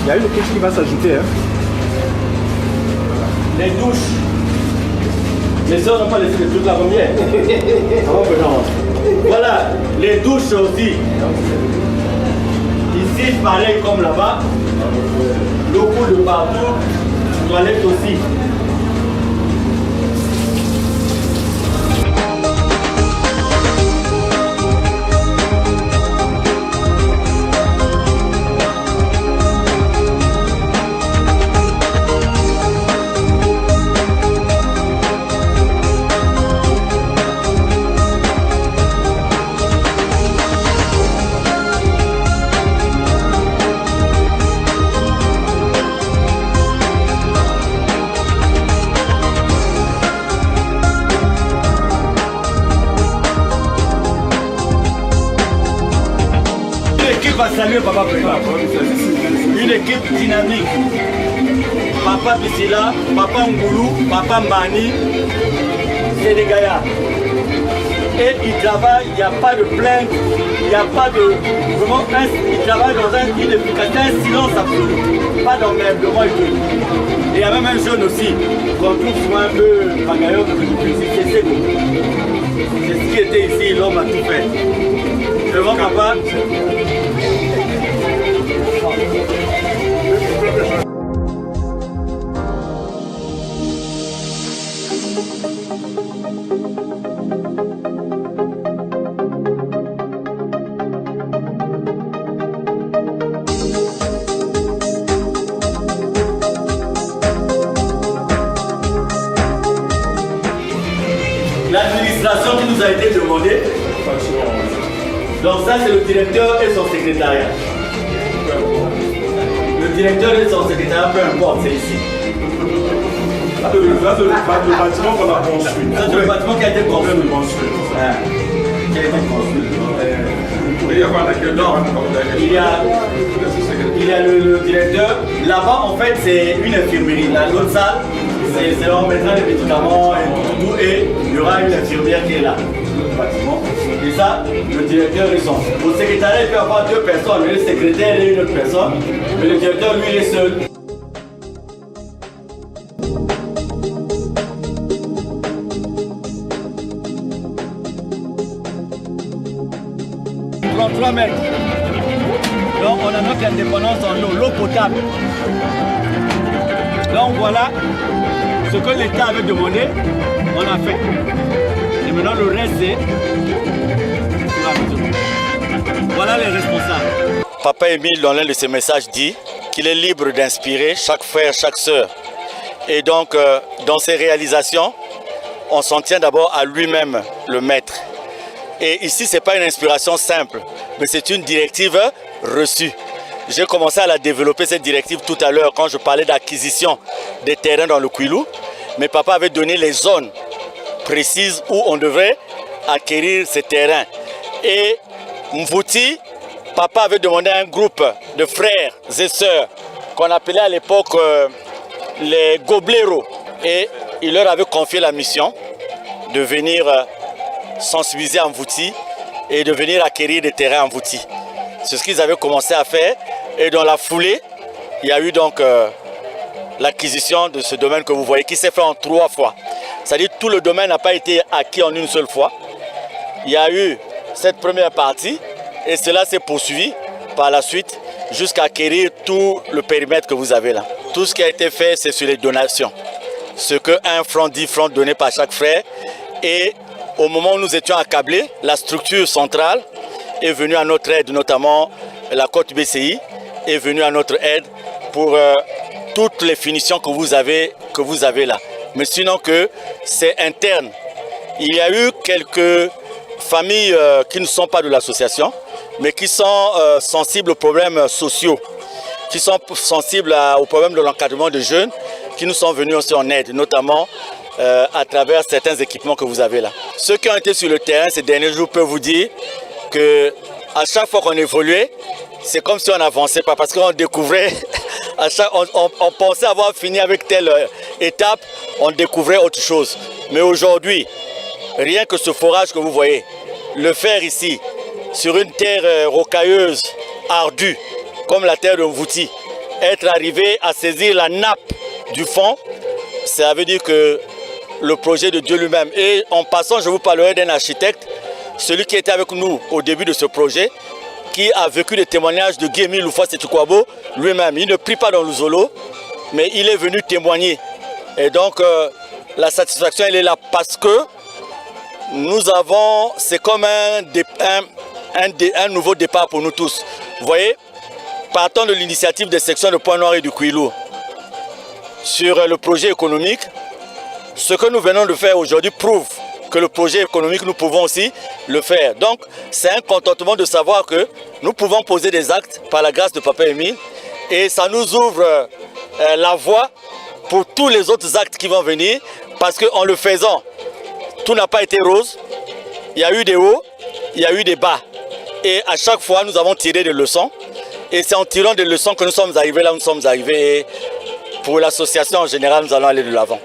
Il y a une question qui va s'ajouter. Hein. Les douches. Les sœurs n'ont pas laissé les trucs la première. Voilà, les douches aussi. Ici, pareil comme là-bas. L'eau coule de partout. Toilette aussi. Va saluer Papa Prépa. Une équipe dynamique. Papa Bissila, Papa Ngoulou, Papa Mani, c'est des gaillards. Et ils travaillent, il n'y a pas de plainte, il n'y a pas de... Vraiment, ils travaillent dans une efficacité, un silence absolu. Pas d'emmerdement et tout. Et il y a même un jeune aussi, qu'on trouve souvent un peu bagailleur de c'est ce qui était ici, l'homme a tout fait. Devant Papa. L'administration qui nous a été demandée. Donc ça c'est le directeur et son secrétariat. Le directeur et son secrétariat, peu importe, c'est ici. Là, c'est le bâtiment qu'on a construit. Ça c'est le bâtiment qui a été construit. Qui a été construit. Il y a le directeur. Là-bas en fait c'est une infirmerie. L'autre salle, c'est on mettra des médicaments et tout. Et il y aura une infirmière qui est là. Bâtiment. Et ça, le directeur est son. Au secrétariat, il peut y avoir deux personnes, le secrétaire et une autre personne. Mais le directeur, lui, il est seul. 33 mètres. Donc on a notre indépendance en eau, l'eau potable. Donc voilà ce que l'État avait demandé, on a fait. Et maintenant le reste c'est... Voilà les responsables. Papa Émile, dans l'un de ses messages, dit qu'il est libre d'inspirer chaque frère, chaque sœur. Et donc dans ses réalisations, on s'en tient d'abord à lui-même, le maître. Et ici, ce n'est pas une inspiration simple, mais c'est une directive reçue. J'ai commencé à la développer, cette directive, tout à l'heure, quand je parlais d'acquisition des terrains dans le Kwilu. Mais papa avait donné les zones précises où on devrait acquérir ces terrains. Et Mvouti, papa avait demandé à un groupe de frères et sœurs qu'on appelait à l'époque les Gobleros. Et il leur avait confié la mission de venir sensibiliser en Mvouti et de venir acquérir des terrains en Mvouti. C'est ce qu'ils avaient commencé à faire. Et dans la foulée, il y a eu donc l'acquisition de ce domaine que vous voyez qui s'est fait en 3 fois. C'est-à-dire que tout le domaine n'a pas été acquis en une seule fois. Il y a eu cette première partie et cela s'est poursuivi par la suite jusqu'à acquérir tout le périmètre que vous avez là. Tout ce qui a été fait, c'est sur les donations. Ce que 1 franc, 10 francs donnés par chaque frère. Et au moment où nous étions accablés, la structure centrale est venue à notre aide, notamment la Côte BCI est venue à notre aide pour toutes les finitions que vous avez là. Mais sinon que c'est interne. Il y a eu quelques familles qui ne sont pas de l'association, mais qui sont sensibles aux problèmes sociaux, qui sont sensibles aux problèmes de l'encadrement de jeunes, qui nous sont venus aussi en aide, notamment à travers certains équipements que vous avez là. Ceux qui ont été sur le terrain ces derniers jours peuvent vous dire qu'à chaque fois qu'on évoluait, c'est comme si on n'avançait pas, parce qu'on découvrait, on pensait avoir fini avec telle étape, on découvrait autre chose. Mais aujourd'hui, rien que ce forage que vous voyez, le faire ici, sur une terre rocailleuse, ardue, comme la terre de Mvouti, être arrivé à saisir la nappe du fond, ça veut dire que le projet de Dieu lui-même. Et en passant, je vous parlerai d'un architecte, celui qui était avec nous au début de ce projet, qui a vécu des témoignages de Guémy Loufa Setukwabo lui-même. Il ne prie pas dans le Zolo, mais il est venu témoigner. Et donc, la satisfaction, elle est là parce que nous avons, c'est comme un nouveau départ pour nous tous. Vous voyez, partant de l'initiative des sections de Pointe-Noire et du Kwilu sur le projet économique, ce que nous venons de faire aujourd'hui prouve que le projet économique, nous pouvons aussi le faire. Donc, c'est un contentement de savoir que nous pouvons poser des actes par la grâce de Papa Émile et ça nous ouvre la voie pour tous les autres actes qui vont venir parce qu'en le faisant, tout n'a pas été rose. Il y a eu des hauts, il y a eu des bas. Et à chaque fois, nous avons tiré des leçons. Et c'est en tirant des leçons que nous sommes arrivés là où nous sommes arrivés. Et pour l'association en général, nous allons aller de l'avant.